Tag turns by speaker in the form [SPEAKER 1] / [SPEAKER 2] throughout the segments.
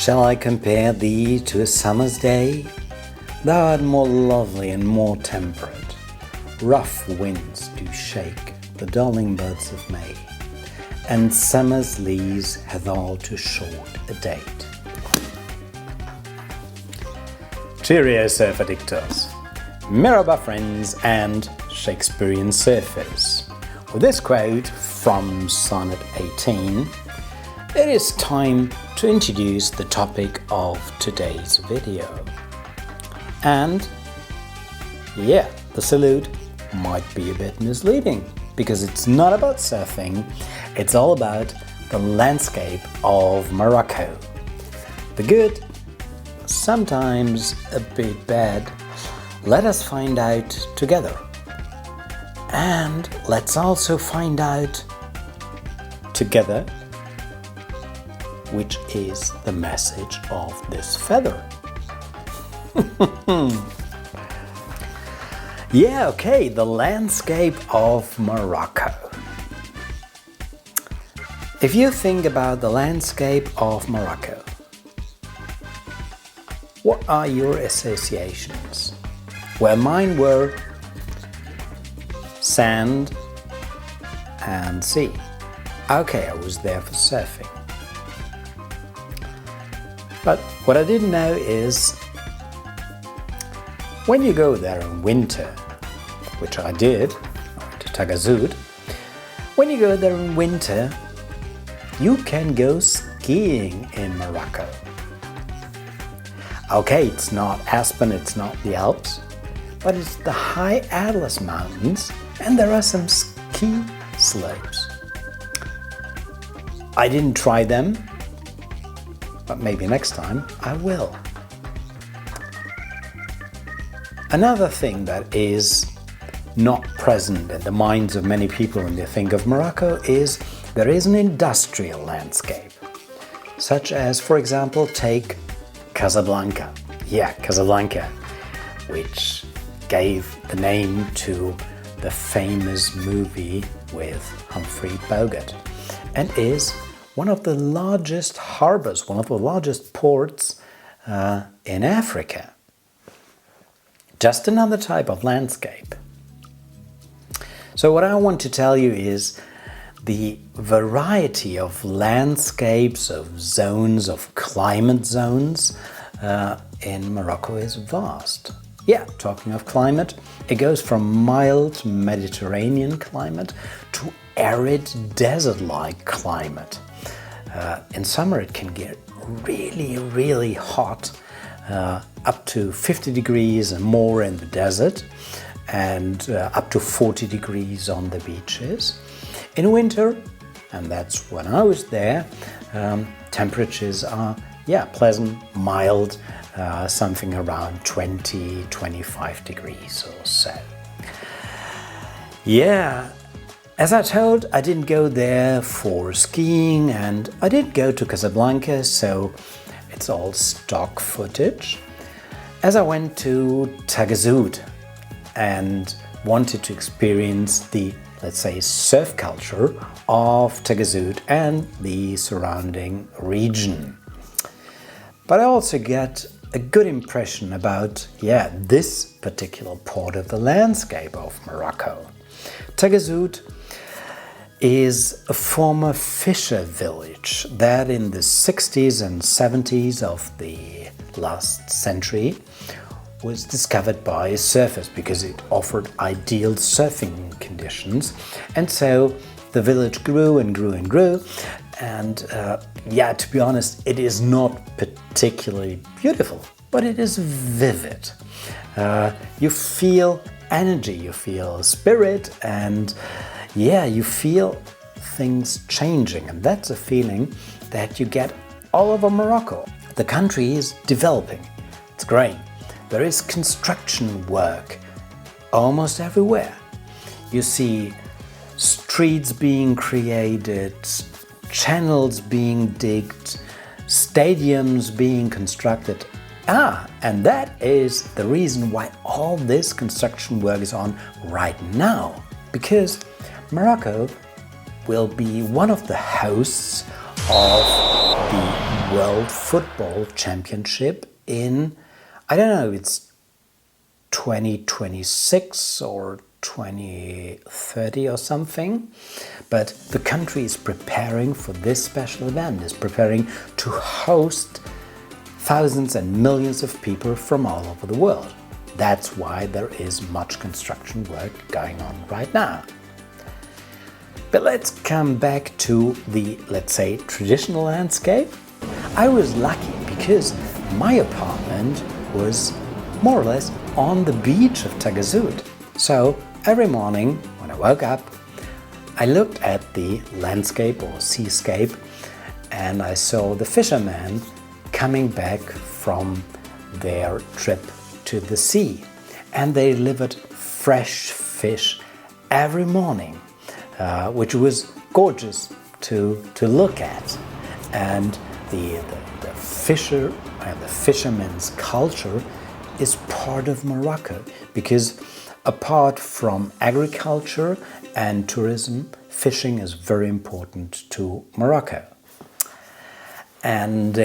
[SPEAKER 1] Shall I compare thee to a summer's day? Thou art more lovely and more temperate. Rough winds do shake the darling buds of May, and summer's lease hath all too short a date. Cheerio, surf addictors! Merhaba friends and Shakespearean surfers. With this quote from Sonnet 18, it is time to introduce the topic of today's video. And yeah, the salute might be a bit misleading because it's not about surfing, it's all about the landscape of Morocco. The good, sometimes a bit bad. Let us find out together. And let's also find out together which is the message of this feather. Yeah, okay, the landscape of Morocco. If you think about the landscape of Morocco, what are your associations? Well, mine were sand and sea. Okay, I was there for surfing. But what I didn't know is when you go there in winter, which I did, to Taghazout, when you go there in winter, you can go skiing in Morocco. Okay, it's not Aspen, it's not the Alps, but it's the high Atlas Mountains, and there are some ski slopes. I didn't try them, but maybe next time I will. Another thing that is not present in the minds of many people when they think of Morocco is there is an industrial landscape, such as, for example, take Casablanca. Yeah, Casablanca, which gave the name to the famous movie with Humphrey Bogart, and is one of the largest harbors, one of the largest ports in Africa. Just another type of landscape. So what I want to tell you is the variety of landscapes, of zones, of climate zones in Morocco is vast. Yeah, talking of climate, it goes from mild Mediterranean climate to arid desert-like climate. In summer it can get really, really hot, up to 50 degrees and more in the desert, and up to 40 degrees on the beaches. In winter, and that's when I was there, temperatures are pleasant, mild, something around 20-25 degrees or so. Yeah, as I told, I didn't go there for skiing, and I did go to Casablanca, so it's all stock footage. As I went to Taghazout and wanted to experience the, let's say, surf culture of Taghazout and the surrounding region. But I also get a good impression about, this particular part of the landscape of Morocco. Taghazout is a former fisher village that in the 60s and 70s of the last century was discovered by surfers because it offered ideal surfing conditions. And so the village grew and grew and grew. And to be honest, it is not particularly beautiful, but it is vivid. You feel energy, you feel spirit, and you feel things changing, and that's a feeling that you get all over Morocco. The country is developing, it's growing. There is construction work almost everywhere. You see streets being created, channels being digged, stadiums being constructed. And that is the reason why all this construction work is on right now, because Morocco will be one of the hosts of the World Football Championship in, I don't know, it's 2026 or 2030 or something. But the country is preparing for this special event, is preparing to host thousands and millions of people from all over the world. That's why there is much construction work going on right now. But let's come back to the, let's say, traditional landscape. I was lucky because my apartment was more or less on the beach of Taghazout. So every morning when I woke up, I looked at the landscape or seascape and I saw the fishermen coming back from their trip to the sea. And they delivered fresh fish every morning, which was gorgeous to look at. And the fishermen's culture is part of Morocco, because apart from agriculture and tourism, fishing is very important to Morocco. And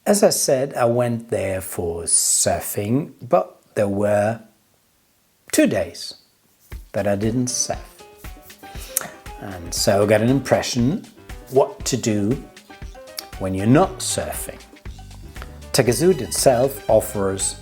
[SPEAKER 1] as I said, I went there for surfing, but there were 2 days that I didn't surf. And so I got an impression what to do when you're not surfing. Taghazout itself offers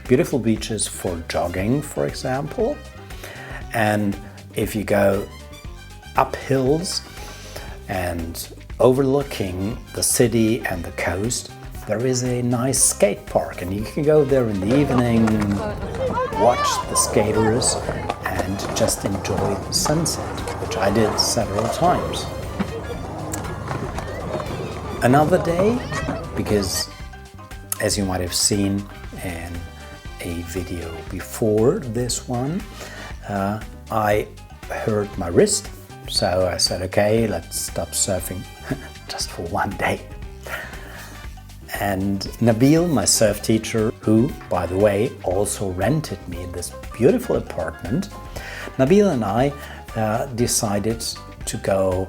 [SPEAKER 1] beautiful beaches for jogging, for example. And if you go up hills and overlooking the city and the coast, there is a nice skate park, and you can go there in the evening, watch the skaters, and just enjoy the sunset, which I did several times. Another day, because as you might have seen in a video before this one, I hurt my wrist, so I said, okay, let's stop surfing just for 1 day. And Nabil, my surf teacher, who, by the way, also rented me this beautiful apartment, Nabil and I decided to go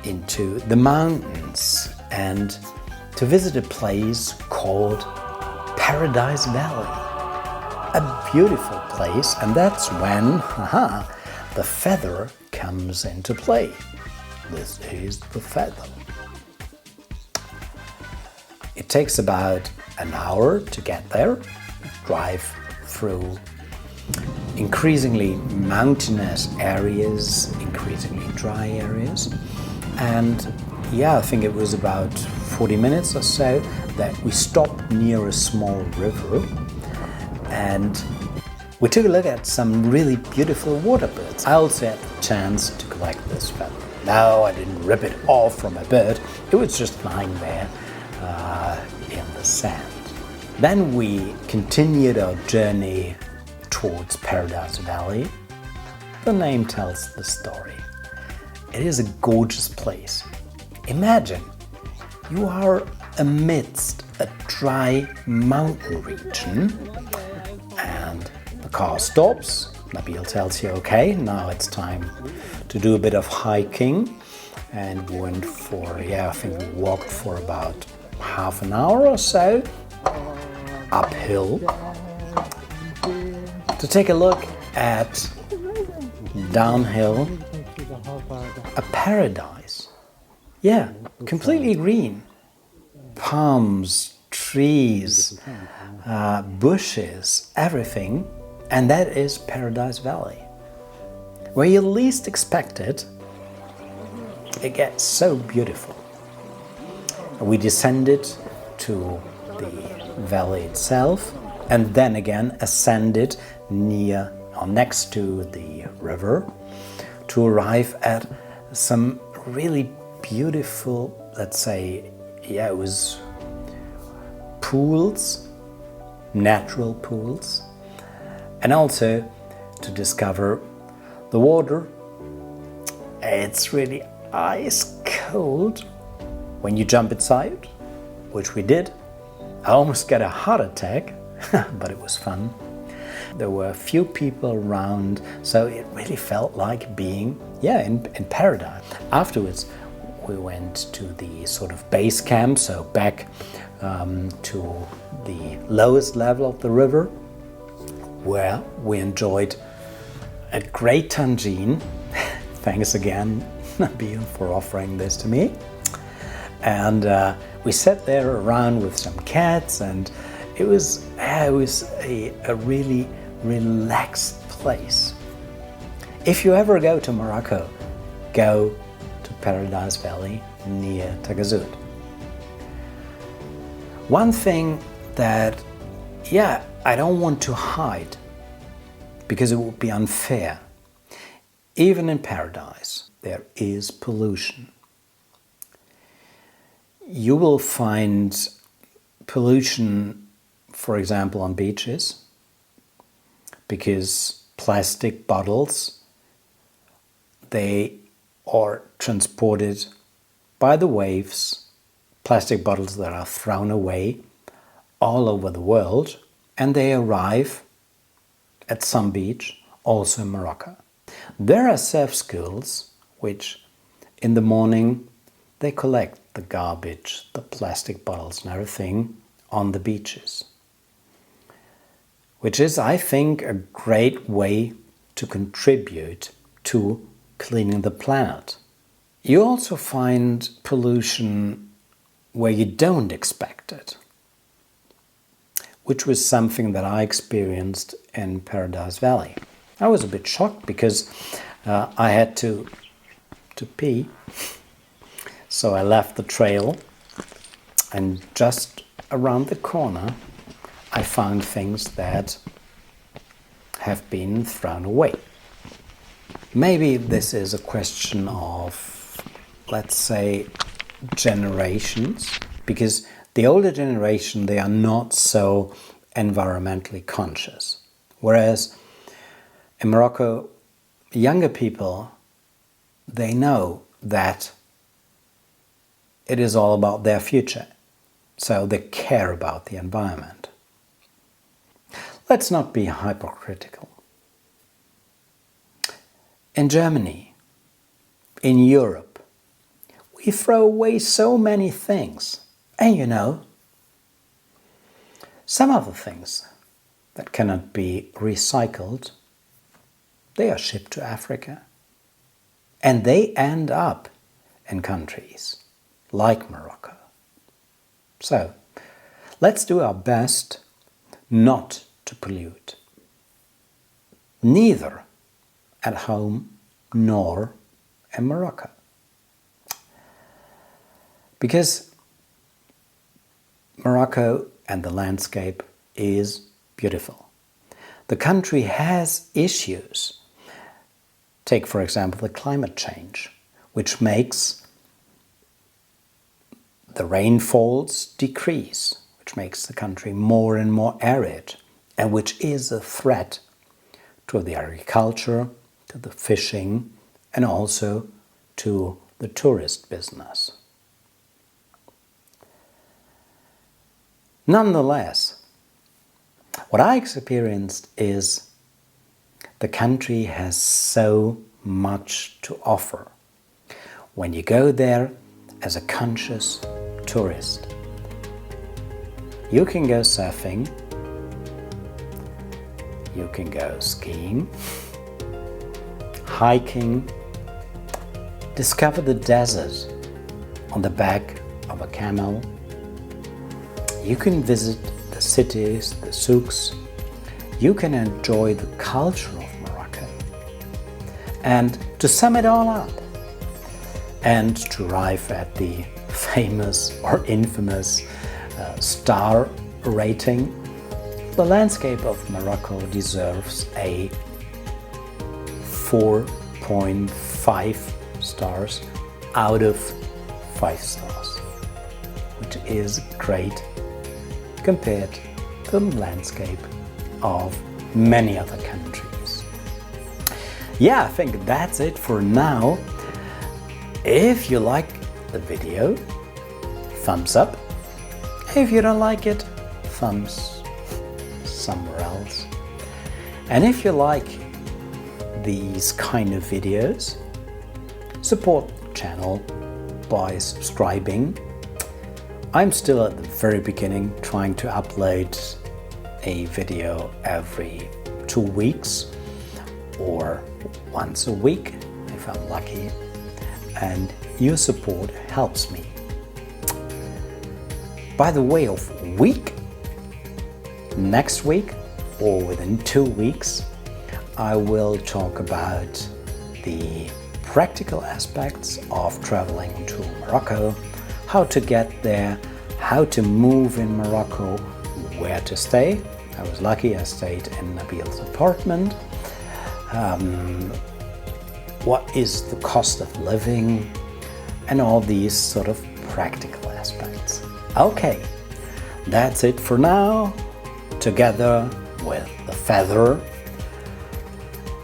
[SPEAKER 1] into the mountains and to visit a place called Paradise Valley. A beautiful place, and that's when the feather comes into play. This is the feather. It takes about an hour to get there, drive through increasingly mountainous areas, increasingly dry areas, and I think it was about 40 minutes or so that we stopped near a small river and we took a look at some really beautiful water birds. I also had the chance to collect this feather. No, I didn't rip it off from a bird, it was just lying there in the sand. Then we continued our journey towards Paradise Valley. The name tells the story. It is a gorgeous place. Imagine you are amidst a dry mountain region and the car stops. Nabil tells you, okay, now it's time to do a bit of hiking, and we went for, I think we walked for about half an hour or so uphill to take a look at downhill a paradise. Completely green. Palms, trees, bushes, everything. And that is Paradise Valley. Where you least expect it, it gets so beautiful. We descended to the valley itself and then again ascended near or next to the river to arrive at some really beautiful, let's say, it was pools, natural pools, and also to discover the water. It's really ice cold when you jump inside, which we did. I almost got a heart attack, but it was fun. There were a few people around, so it really felt like being, in paradise. Afterwards, we went to the sort of base camp, so back to the lowest level of the river, where we enjoyed a great tangine. Thanks again, Nabil, for offering this to me. And we sat there around with some cats, and it was a really relaxed place. If you ever go to Morocco, go to Paradise Valley near Taghazout. One thing that, I don't want to hide, because it would be unfair. Even in paradise, there is pollution. You will find pollution, for example, on beaches, because plastic bottles, they are transported by the waves, plastic bottles that are thrown away all over the world, and they arrive at some beach, also in Morocco. There are surf schools which in the morning they collect the garbage, the plastic bottles and everything on the beaches, which is, I think, a great way to contribute to cleaning the planet. You also find pollution where you don't expect it, which was something that I experienced in Paradise Valley. I was a bit shocked because I had to pee, so I left the trail, and just around the corner I found things that have been thrown away. Maybe this is a question of, let's say, generations, because the older generation, they are not so environmentally conscious. Whereas in Morocco, younger people, they know that it is all about their future. So they care about the environment. Let's not be hypocritical. In Germany, in Europe, we throw away so many things. And some of the things that cannot be recycled, they are shipped to Africa. And they end up in countries like Morocco. So, let's do our best not to pollute, neither at home nor in Morocco. Because Morocco and the landscape is beautiful. The country has issues. Take, for example, the climate change, which makes the rainfalls decrease, which makes the country more and more arid, and which is a threat to the agriculture, to the fishing, and also to the tourist business. Nonetheless, what I experienced is the country has so much to offer when you go there as a conscious tourist. You can go surfing, you can go skiing, hiking, discover the desert on the back of a camel. You can visit the cities, the souks. You can enjoy the culture of Morocco. And to sum it all up, and to arrive at the famous or infamous star rating, the landscape of Morocco deserves a 4.5 stars out of 5 stars, which is great compared to the landscape of many other countries. Yeah, I think that's it for now. If you like the video, thumbs up. If you don't like it, thumbs somewhere else. And if you like these kind of videos, support the channel by subscribing. I'm still at the very beginning, trying to upload a video every 2 weeks or once a week if I'm lucky, and your support helps me. By the way of week, next week or within 2 weeks, I will talk about the practical aspects of traveling to Morocco, how to get there, how to move in Morocco, where to stay. I was lucky, I stayed in Nabil's apartment. What is the cost of living, and all these sort of practical aspects. Okay, that's it for now, together with the feather.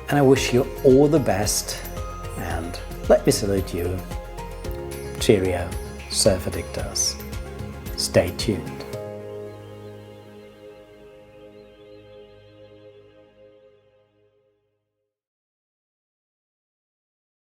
[SPEAKER 1] And I wish you all the best, and let me salute you. Cheerio, surf addictors. Stay tuned.